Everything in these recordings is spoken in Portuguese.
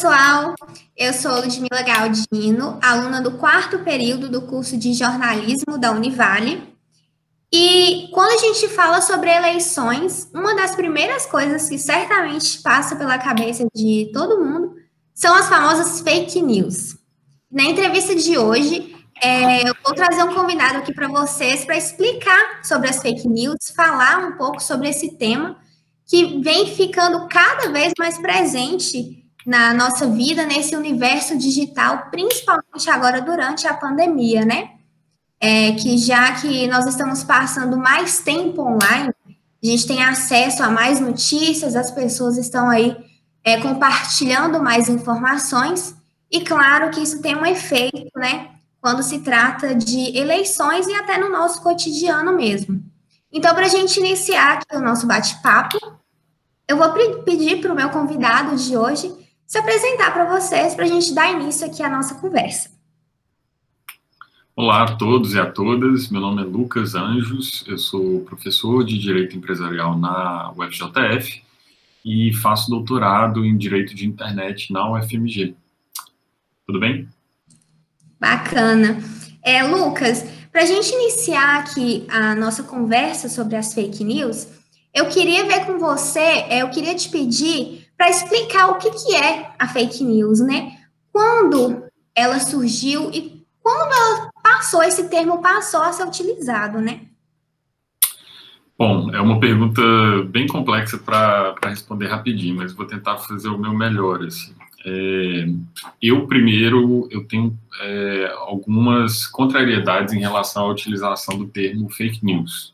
pessoal, eu sou Ludmila Galdino, aluna do 4º período do curso de jornalismo da Univale. E quando a gente fala sobre eleições, uma das primeiras coisas que certamente passa pela cabeça de todo mundo são as famosas fake news. Na entrevista de hoje, eu vou trazer um convidado aqui para vocês para explicar sobre as fake news, falar um pouco sobre esse tema que vem ficando cada vez mais presente na nossa vida, nesse universo digital, principalmente agora durante a pandemia, né? Que já que nós estamos passando mais tempo online, a gente tem acesso a mais notícias, as pessoas estão aí compartilhando mais informações, e claro que isso tem um efeito, né, quando se trata de eleições e até no nosso cotidiano mesmo. Então, para a gente iniciar aqui o nosso bate-papo, eu vou pedir para o meu convidado de hoje se apresentar para vocês, para a gente dar início aqui à nossa conversa. Olá a todos e a todas, meu nome é Lucas Anjos, eu sou professor de Direito Empresarial na UFJF e faço doutorado em Direito de Internet na UFMG. Tudo bem? Bacana. Lucas, para a gente iniciar aqui a nossa conversa sobre as fake news, eu queria ver com você, eu queria te pedir para explicar o que é a fake news, né? Quando ela surgiu e quando ela esse termo passou a ser utilizado, né? Bom, é uma pergunta bem complexa para responder rapidinho, mas vou tentar fazer o meu melhor, assim. Eu tenho algumas contrariedades em relação à utilização do termo fake news.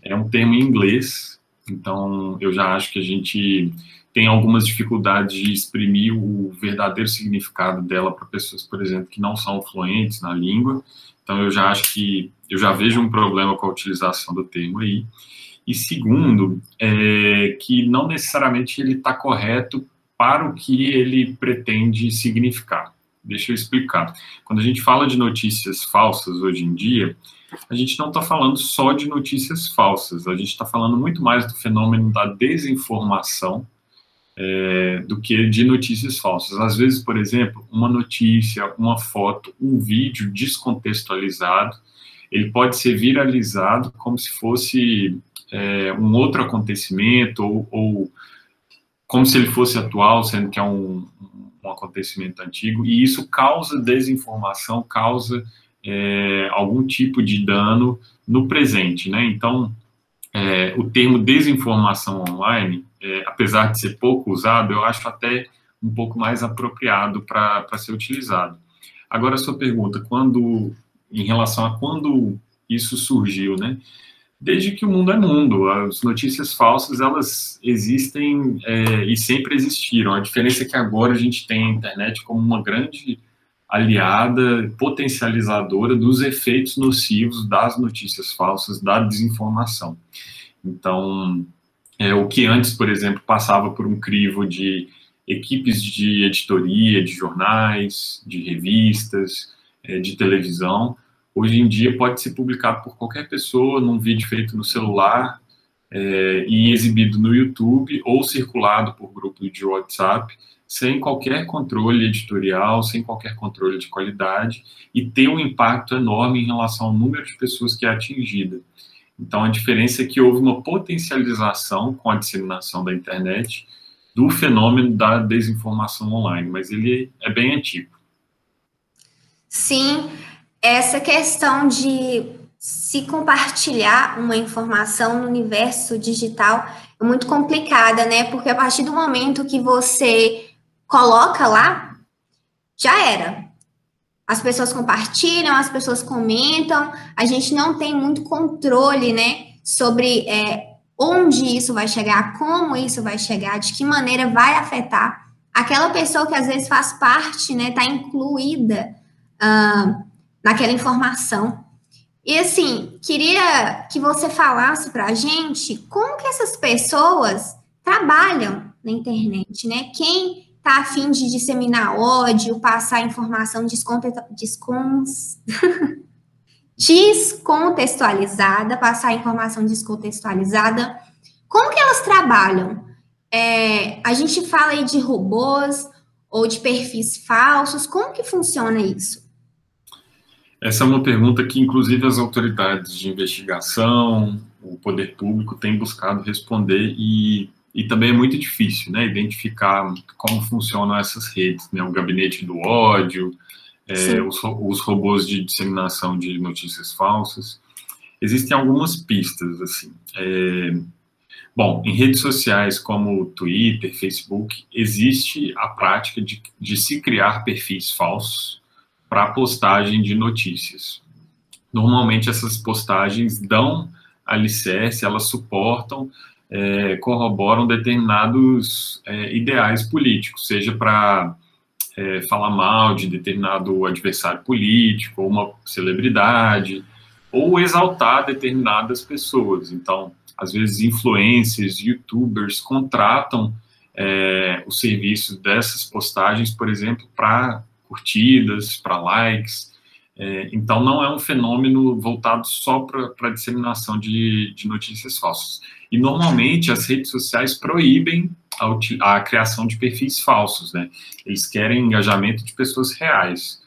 É um termo em inglês, então eu já acho que a gente tem algumas dificuldades de exprimir o verdadeiro significado dela para pessoas, por exemplo, que não são fluentes na língua. Então eu já vejo um problema com a utilização do termo aí. E segundo, que não necessariamente ele está correto para o que ele pretende significar. Deixa eu explicar. Quando a gente fala de notícias falsas hoje em dia, a gente não está falando só de notícias falsas, a gente está falando muito mais do fenômeno da desinformação do que de notícias falsas. Às vezes, por exemplo, uma notícia, uma foto, um vídeo descontextualizado, ele pode ser viralizado como se fosse um outro acontecimento ou como se ele fosse atual, sendo que é um acontecimento antigo, e isso causa desinformação, causa algum tipo de dano no presente, né? Então, o termo desinformação online, apesar de ser pouco usado, eu acho até um pouco mais apropriado para ser utilizado. Agora, a sua pergunta, em relação a quando isso surgiu, né? Desde que o mundo é mundo, as notícias falsas, elas existem e sempre existiram. A diferença é que agora a gente tem a internet como uma grande aliada, potencializadora dos efeitos nocivos das notícias falsas, da desinformação. Então, o que antes, por exemplo, passava por um crivo de equipes de editoria, de jornais, de revistas, de televisão, hoje em dia pode ser publicado por qualquer pessoa num vídeo feito no celular e exibido no YouTube ou circulado por grupos de WhatsApp, sem qualquer controle editorial, sem qualquer controle de qualidade, e ter um impacto enorme em relação ao número de pessoas que é atingida. Então, a diferença é que houve uma potencialização com a disseminação da internet do fenômeno da desinformação online, mas ele é bem antigo. Sim, essa questão de se compartilhar uma informação no universo digital é muito complicada, né? Porque a partir do momento que você coloca lá, já era. As pessoas compartilham, as pessoas comentam, a gente não tem muito controle, né, sobre onde isso vai chegar, como isso vai chegar, de que maneira vai afetar aquela pessoa que às vezes faz parte, né, está incluída naquela informação. E assim, queria que você falasse para a gente como que essas pessoas trabalham na internet, né? Quem está a fim de disseminar ódio, passar informação descontextualizada, passar informação descontextualizada, como que elas trabalham? A gente fala aí de robôs ou de perfis falsos? Como que funciona isso? Essa é uma pergunta que, inclusive, as autoridades de investigação, o poder público tem buscado responder e também é muito difícil, né, identificar como funcionam essas redes, né, o gabinete do ódio, os robôs de disseminação de notícias falsas. Existem algumas pistas, assim. Bom, em redes sociais como Twitter, Facebook, existe a prática de se criar perfis falsos para postagem de notícias. Normalmente essas postagens dão alicerce, elas suportam, corroboram determinados ideais políticos, seja para falar mal de determinado adversário político, ou uma celebridade, ou exaltar determinadas pessoas. Então, às vezes, influencers, youtubers contratam os serviços dessas postagens, por exemplo, para curtidas, para likes. Então, não é um fenômeno voltado só para a disseminação de notícias falsas. E, normalmente, as redes sociais proíbem a criação de perfis falsos, né? Eles querem engajamento de pessoas reais.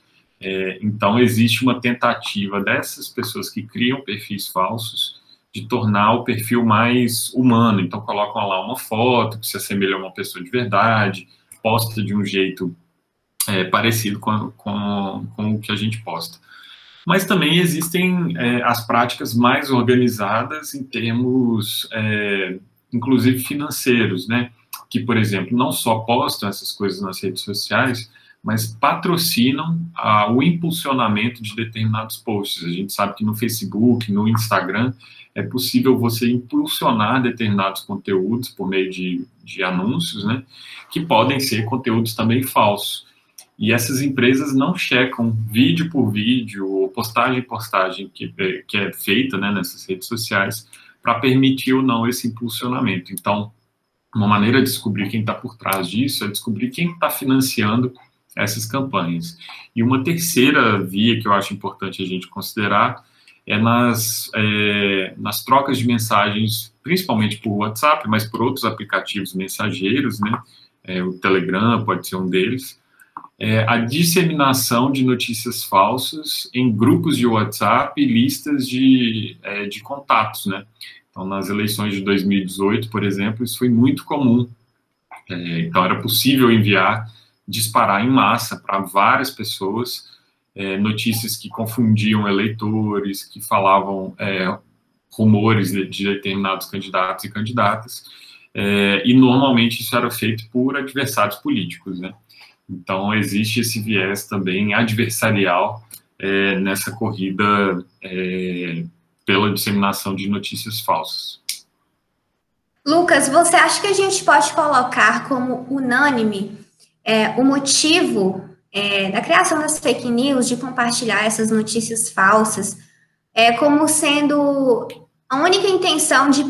Então, existe uma tentativa dessas pessoas que criam perfis falsos de tornar o perfil mais humano. Então, colocam lá uma foto que se assemelha a uma pessoa de verdade, posta de um jeito parecido com o que a gente posta. Mas também existem as práticas mais organizadas em termos, inclusive, financeiros, né? Que, por exemplo, não só postam essas coisas nas redes sociais, mas patrocinam o impulsionamento de determinados posts. A gente sabe que no Facebook, no Instagram, é possível você impulsionar determinados conteúdos por meio de anúncios, né? Que podem ser conteúdos também falsos. E essas empresas não checam vídeo por vídeo ou postagem por postagem que é feita, né, nessas redes sociais para permitir ou não esse impulsionamento. Então, uma maneira de descobrir quem está por trás disso é descobrir quem está financiando essas campanhas. E uma terceira via que eu acho importante a gente considerar é nas trocas de mensagens, principalmente por WhatsApp, mas por outros aplicativos mensageiros, né? O Telegram pode ser um deles. A disseminação de notícias falsas em grupos de WhatsApp e listas de contatos, né? Então, nas eleições de 2018, por exemplo, isso foi muito comum. Então, era possível disparar em massa para várias pessoas notícias que confundiam eleitores, que falavam rumores de determinados candidatos e candidatas, e normalmente isso era feito por adversários políticos, né? Então, existe esse viés também adversarial nessa corrida pela disseminação de notícias falsas. Lucas, você acha que a gente pode colocar como unânime o motivo da criação das fake news, de compartilhar essas notícias falsas, como sendo a única intenção de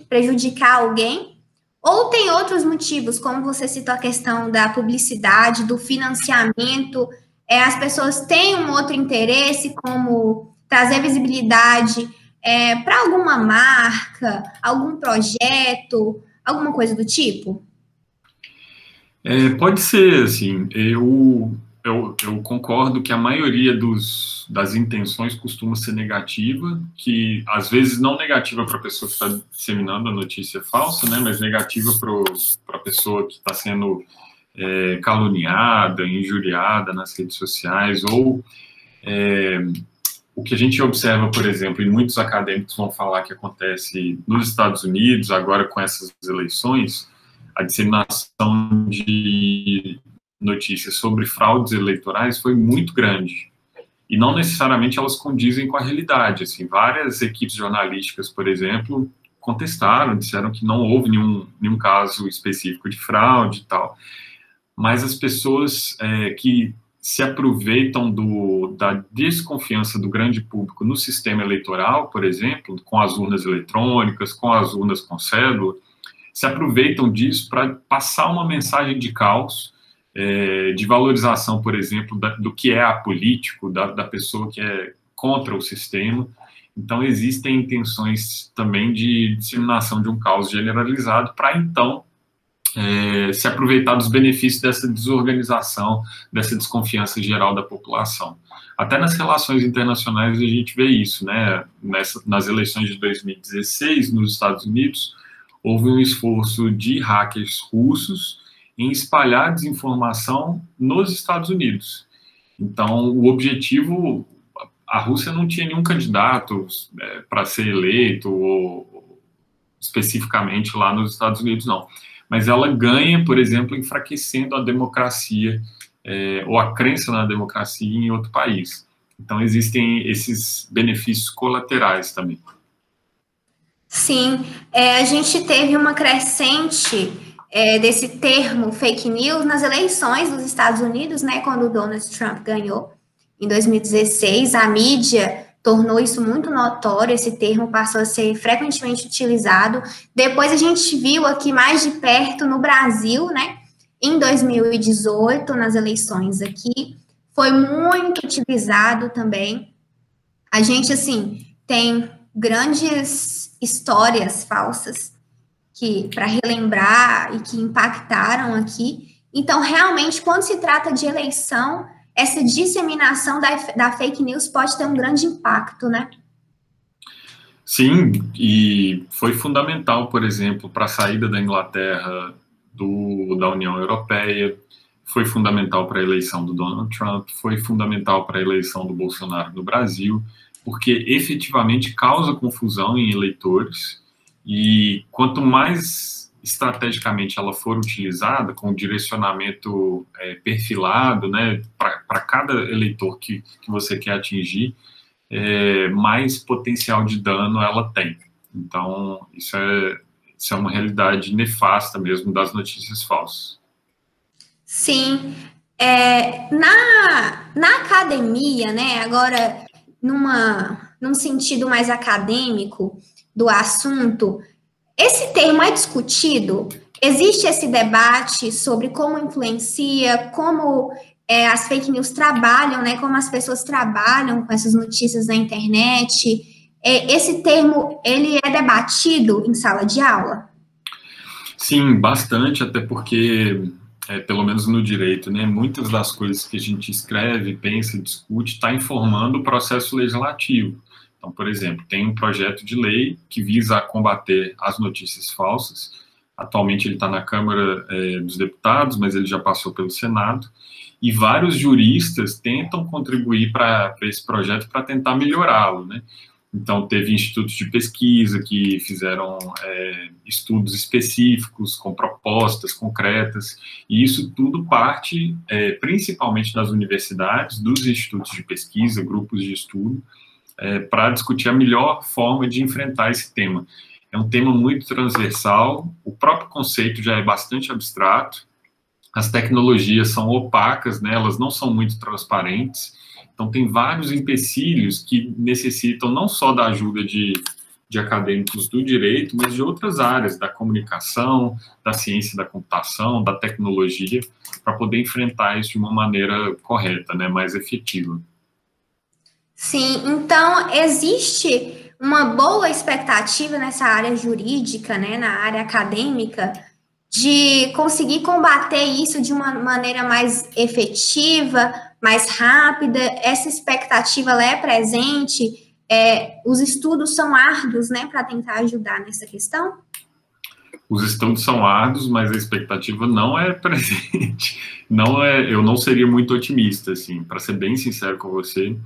prejudicar alguém? Ou tem outros motivos, como você citou a questão da publicidade, do financiamento, as pessoas têm um outro interesse, como trazer visibilidade para alguma marca, algum projeto, alguma coisa do tipo? Pode ser, assim, eu concordo que a maioria das intenções costuma ser negativa, que às vezes não negativa para a pessoa que está disseminando a notícia falsa, né, mas negativa para a pessoa que está sendo caluniada, injuriada nas redes sociais, ou o que a gente observa, por exemplo, e muitos acadêmicos vão falar que acontece nos Estados Unidos, agora com essas eleições, a disseminação de notícias sobre fraudes eleitorais foi muito grande. E não necessariamente elas condizem com a realidade. Assim, várias equipes jornalísticas, por exemplo, contestaram, disseram que não houve nenhum caso específico de fraude e tal. Mas as pessoas que se aproveitam da desconfiança do grande público no sistema eleitoral, por exemplo, com as urnas eletrônicas, com as urnas com cédula, se aproveitam disso para passar uma mensagem de caos, de valorização, por exemplo, do que é apolítico, da pessoa que é contra o sistema. Então, existem intenções também de disseminação de um caos generalizado para, então, se aproveitar dos benefícios dessa desorganização, dessa desconfiança geral da população. Até nas relações internacionais a gente vê isso, né? Nas eleições de 2016 nos Estados Unidos, houve um esforço de hackers russos em espalhar desinformação nos Estados Unidos. Então, o objetivo, a Rússia não tinha nenhum candidato para ser eleito, ou especificamente lá nos Estados Unidos, não. Mas ela ganha, por exemplo, enfraquecendo a democracia, ou a crença na democracia em outro país. Então, existem esses benefícios colaterais também. Sim, a gente teve uma crescente desse termo fake news nas eleições dos Estados Unidos, né, quando o Donald Trump ganhou em 2016, a mídia tornou isso muito notório, esse termo passou a ser frequentemente utilizado. Depois a gente viu aqui mais de perto no Brasil, né, em 2018, nas eleições aqui, foi muito utilizado também. A gente, assim, tem grandes histórias falsas que para relembrar e que impactaram aqui. Então, realmente, quando se trata de eleição, essa disseminação da fake news pode ter um grande impacto, né? Sim, e foi fundamental, por exemplo, para a saída da Inglaterra da União Europeia, foi fundamental para a eleição do Donald Trump, foi fundamental para a eleição do Bolsonaro no Brasil, porque efetivamente causa confusão em eleitores, e quanto mais estrategicamente ela for utilizada, com direcionamento perfilado, né, para cada eleitor que você quer atingir, mais potencial de dano ela tem. Então, isso é uma realidade nefasta mesmo das notícias falsas. Sim. Na academia, né, agora, num sentido mais acadêmico do assunto, esse termo é discutido? Existe esse debate sobre como influencia, como as fake news trabalham, né? Como as pessoas trabalham com essas notícias na internet. Esse termo, ele é debatido em sala de aula? Sim, bastante, até porque, pelo menos no direito, né? Muitas das coisas que a gente escreve, pensa, discute, está informando o processo legislativo. Então, por exemplo, tem um projeto de lei que visa combater as notícias falsas. Atualmente ele está na Câmara dos Deputados, mas ele já passou pelo Senado. E vários juristas tentam contribuir para esse projeto para tentar melhorá-lo, né? Então, teve institutos de pesquisa que fizeram estudos específicos, com propostas concretas, e isso tudo parte principalmente das universidades, dos institutos de pesquisa, grupos de estudo, para discutir a melhor forma de enfrentar esse tema. É um tema muito transversal, o próprio conceito já é bastante abstrato, as tecnologias são opacas, né, elas não são muito transparentes, então tem vários empecilhos que necessitam não só da ajuda de acadêmicos do direito, mas de outras áreas, da comunicação, da ciência da computação, da tecnologia, para poder enfrentar isso de uma maneira correta, né, mais efetiva. Sim, então existe uma boa expectativa nessa área jurídica, né, na área acadêmica, de conseguir combater isso de uma maneira mais efetiva, mais rápida. Essa expectativa ela é presente, os estudos são árduos, né, para tentar ajudar nessa questão? Os estudos são árduos, mas a expectativa não é presente. Eu não seria muito otimista, assim, para ser bem sincero com você.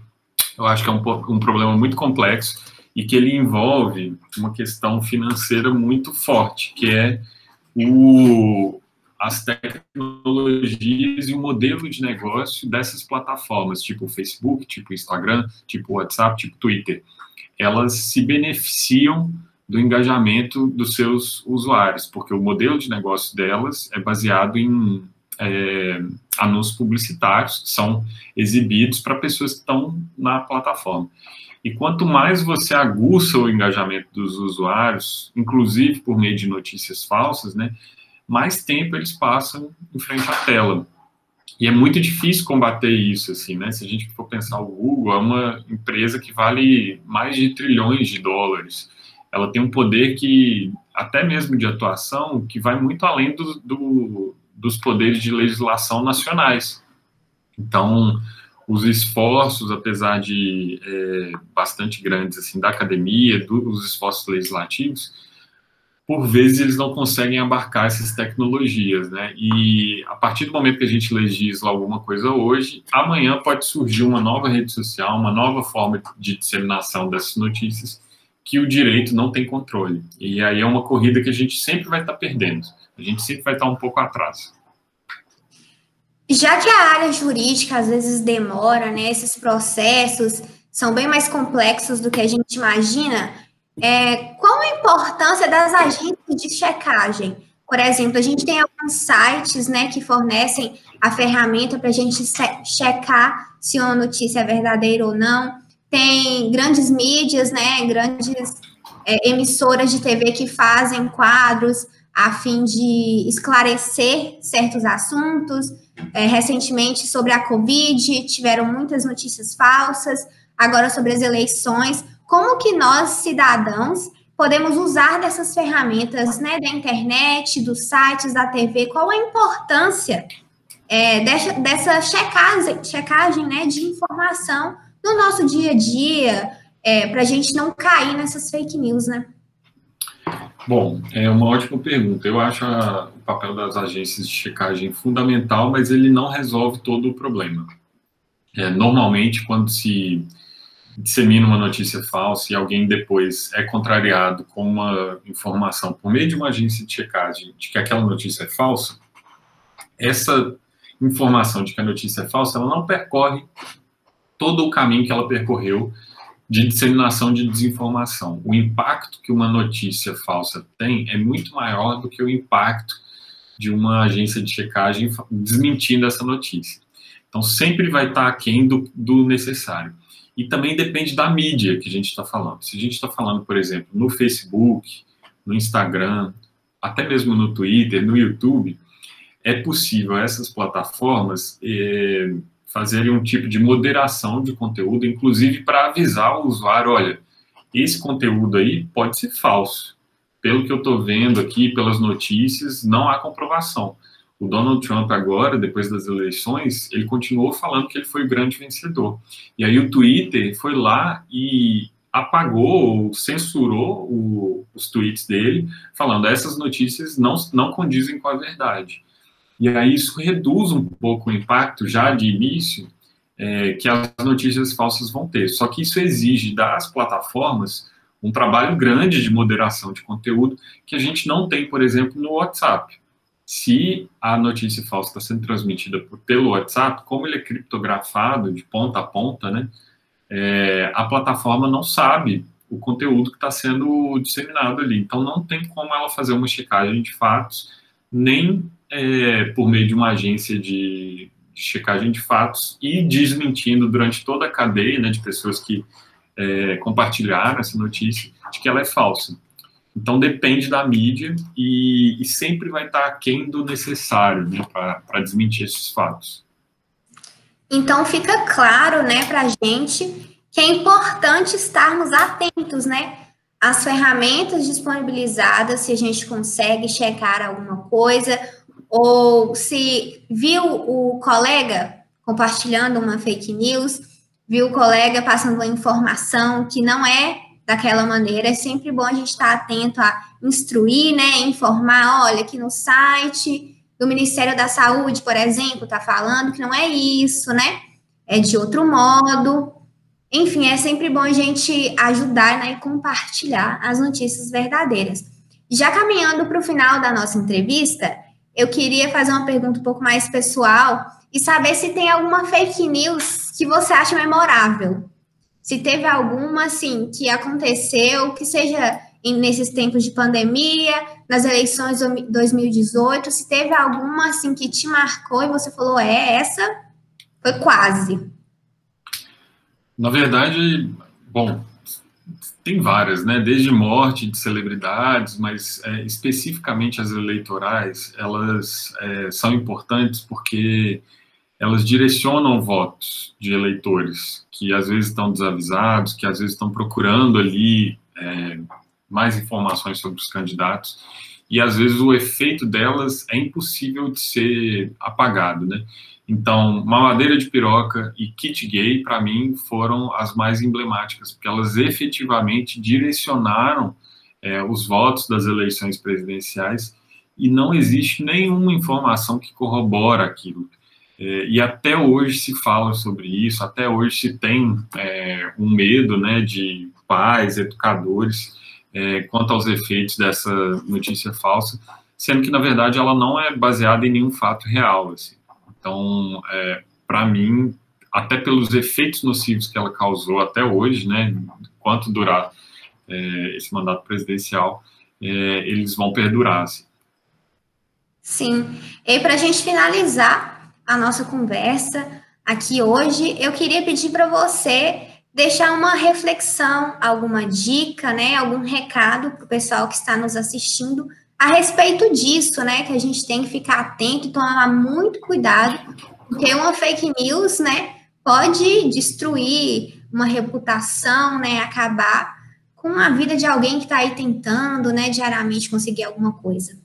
Eu acho que é um problema muito complexo e que ele envolve uma questão financeira muito forte, que é as tecnologias e o modelo de negócio dessas plataformas, tipo o Facebook, tipo o Instagram, tipo o WhatsApp, tipo o Twitter. Elas se beneficiam do engajamento dos seus usuários, porque o modelo de negócio delas é baseado em anúncios publicitários que são exibidos para pessoas que estão na plataforma. E quanto mais você aguça o engajamento dos usuários, inclusive por meio de notícias falsas, né, mais tempo eles passam em frente à tela. E é muito difícil combater isso, assim, né? Se a gente for pensar, o Google é uma empresa que vale mais de trilhões de dólares. Ela tem um poder que até mesmo de atuação, que vai muito além dos poderes de legislação nacionais. Então, os esforços, apesar de bastante grandes assim, da academia, os esforços legislativos, por vezes eles não conseguem abarcar essas tecnologias, né? E a partir do momento que a gente legisla alguma coisa hoje, amanhã pode surgir uma nova rede social, uma nova forma de disseminação dessas notícias que o direito não tem controle. E aí é uma corrida que a gente sempre vai estar perdendo. A gente sempre vai estar um pouco atrás. Já que a área jurídica às vezes demora, né? Esses processos são bem mais complexos do que a gente imagina. Qual a importância das agências de checagem? Por exemplo, a gente tem alguns sites, né, que fornecem a ferramenta para a gente checar se uma notícia é verdadeira ou não. Tem grandes mídias, né, grandes emissoras de TV que fazem quadros a fim de esclarecer certos assuntos. Recentemente, sobre a Covid, tiveram muitas notícias falsas. Agora, sobre as eleições. Como que nós, cidadãos, podemos usar dessas ferramentas, né, da internet, dos sites, da TV? Qual a importância dessa checagem, né, de informação no nosso dia a dia, para a gente não cair nessas fake news, né? Bom, é uma ótima pergunta. Eu acho o papel das agências de checagem fundamental, mas ele não resolve todo o problema. Normalmente, quando se dissemina uma notícia falsa e alguém depois é contrariado com uma informação por meio de uma agência de checagem de que aquela notícia é falsa, essa informação de que a notícia é falsa, ela não percorre todo o caminho que ela percorreu de disseminação de desinformação. O impacto que uma notícia falsa tem é muito maior do que o impacto de uma agência de checagem desmentindo essa notícia. Então, sempre vai estar aquém do necessário. E também depende da mídia que a gente está falando. Se a gente está falando, por exemplo, no Facebook, no Instagram, até mesmo no Twitter, no YouTube, é possível essas plataformas fazerem um tipo de moderação de conteúdo, inclusive para avisar o usuário, olha, esse conteúdo aí pode ser falso. Pelo que eu estou vendo aqui, pelas notícias, não há comprovação. O Donald Trump agora, depois das eleições, ele continuou falando que ele foi o grande vencedor. E aí o Twitter foi lá e apagou ou censurou os tweets dele, falando essas notícias não condizem com a verdade. E aí isso reduz um pouco o impacto, já de início, que as notícias falsas vão ter. Só que isso exige das plataformas um trabalho grande de moderação de conteúdo que a gente não tem, por exemplo, no WhatsApp. Se a notícia falsa está sendo transmitida pelo WhatsApp, como ele é criptografado de ponta a ponta, né, a plataforma não sabe o conteúdo que está sendo disseminado ali. Então, não tem como ela fazer uma checagem de fatos, nem por meio de uma agência de checagem de fatos e desmentindo durante toda a cadeia, né, de pessoas que compartilharam essa notícia, de que ela é falsa. Então, depende da mídia e sempre vai estar aquém do necessário, né, para desmentir esses fatos. Então, fica claro, né, para a gente que é importante estarmos atentos, né, às ferramentas disponibilizadas, se a gente consegue checar alguma coisa, ou se viu o colega compartilhando uma fake news, viu o colega passando uma informação que não é daquela maneira. É sempre bom a gente estar atento a instruir, né, informar, olha, aqui no site do Ministério da Saúde, por exemplo, está falando que não é isso, né, é de outro modo. Enfim, é sempre bom a gente ajudar, né, e compartilhar as notícias verdadeiras. Já caminhando para o final da nossa entrevista, eu queria fazer uma pergunta um pouco mais pessoal e saber se tem alguma fake news que você acha memorável. Se teve alguma, assim, que aconteceu, que seja nesses tempos de pandemia, nas eleições de 2018, se teve alguma, assim, que te marcou e você falou, essa foi quase. Na verdade, bom, tem várias, né? Desde morte de celebridades, mas especificamente as eleitorais, elas são importantes porque elas direcionam votos de eleitores que às vezes estão desavisados, que às vezes estão procurando ali mais informações sobre os candidatos, e às vezes o efeito delas é impossível de ser apagado, né? Então, mamadeira de piroca e kit gay, para mim, foram as mais emblemáticas, porque elas efetivamente direcionaram os votos das eleições presidenciais, e não existe nenhuma informação que corrobora aquilo. E até hoje se fala sobre isso, até hoje se tem um medo, né, de pais, educadores, quanto aos efeitos dessa notícia falsa, sendo que, na verdade, ela não é baseada em nenhum fato real, assim. Então, para mim, até pelos efeitos nocivos que ela causou até hoje, né, enquanto durar esse mandato presidencial, eles vão perdurar, assim. Sim. E para a gente finalizar a nossa conversa aqui hoje, eu queria pedir para você deixar uma reflexão, alguma dica, né, algum recado para o pessoal que está nos assistindo a respeito disso, né, que a gente tem que ficar atento e tomar muito cuidado, porque uma fake news, né, pode destruir uma reputação, né, acabar com a vida de alguém que está aí tentando, né, diariamente conseguir alguma coisa.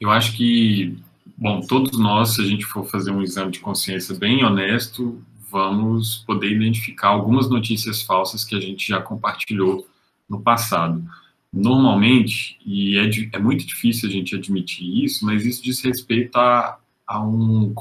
Eu acho que, bom, todos nós, se a gente for fazer um exame de consciência bem honesto, vamos poder identificar algumas notícias falsas que a gente já compartilhou no passado. Normalmente, e é muito difícil a gente admitir isso, mas isso diz respeito a uma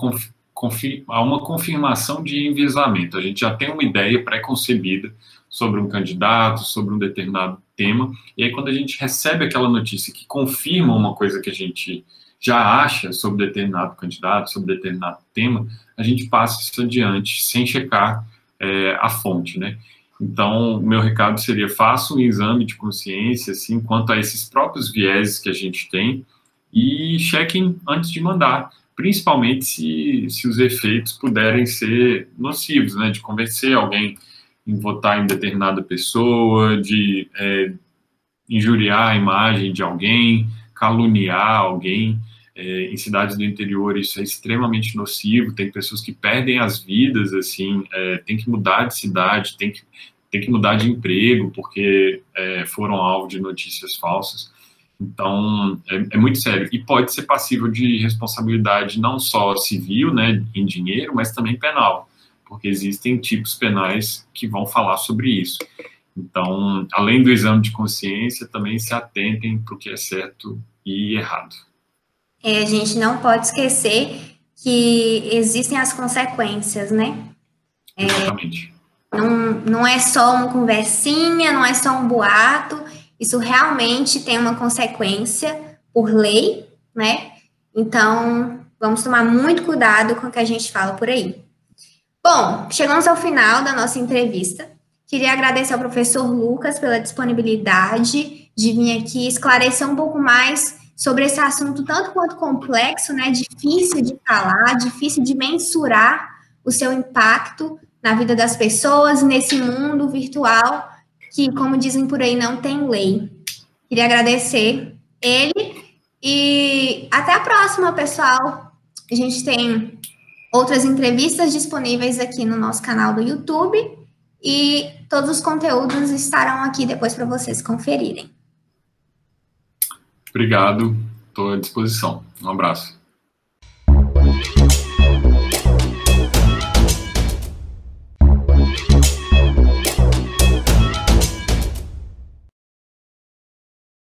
confirmação de enviesamento. A gente já tem uma ideia pré-concebida sobre um candidato, sobre um determinado tema, e aí quando a gente recebe aquela notícia que confirma uma coisa que a gente já acha sobre determinado candidato, sobre determinado tema, a gente passa isso adiante, sem checar a fonte, né? Então, o meu recado seria, faça um exame de consciência, assim, quanto a esses próprios vieses que a gente tem, e chequem antes de mandar, principalmente se os efeitos puderem ser nocivos, né? De convencer alguém em votar em determinada pessoa, de injuriar a imagem de alguém, caluniar alguém. Em cidades do interior isso é extremamente nocivo, tem pessoas que perdem as vidas, assim, tem que mudar de cidade, tem que mudar de emprego, porque foram alvo de notícias falsas. Então, é muito sério. E pode ser passível de responsabilidade não só civil, né, em dinheiro, mas também penal, porque existem tipos penais que vão falar sobre isso. Então, além do exame de consciência, também se atentem para o que é certo e errado. A gente não pode esquecer que existem as consequências, né? Exatamente. Não é só uma conversinha, não é só um boato, isso realmente tem uma consequência por lei, né? Então, vamos tomar muito cuidado com o que a gente fala por aí. Bom, chegamos ao final da nossa entrevista. Queria agradecer ao professor Lucas pela disponibilidade de vir aqui esclarecer um pouco mais sobre esse assunto tanto quanto complexo, né? Difícil de falar, difícil de mensurar o seu impacto na vida das pessoas, nesse mundo virtual que, como dizem por aí, não tem lei. Queria agradecer ele e até a próxima, pessoal. A gente tem outras entrevistas disponíveis aqui no nosso canal do YouTube e todos os conteúdos estarão aqui depois para vocês conferirem. Obrigado, estou à disposição. Um abraço.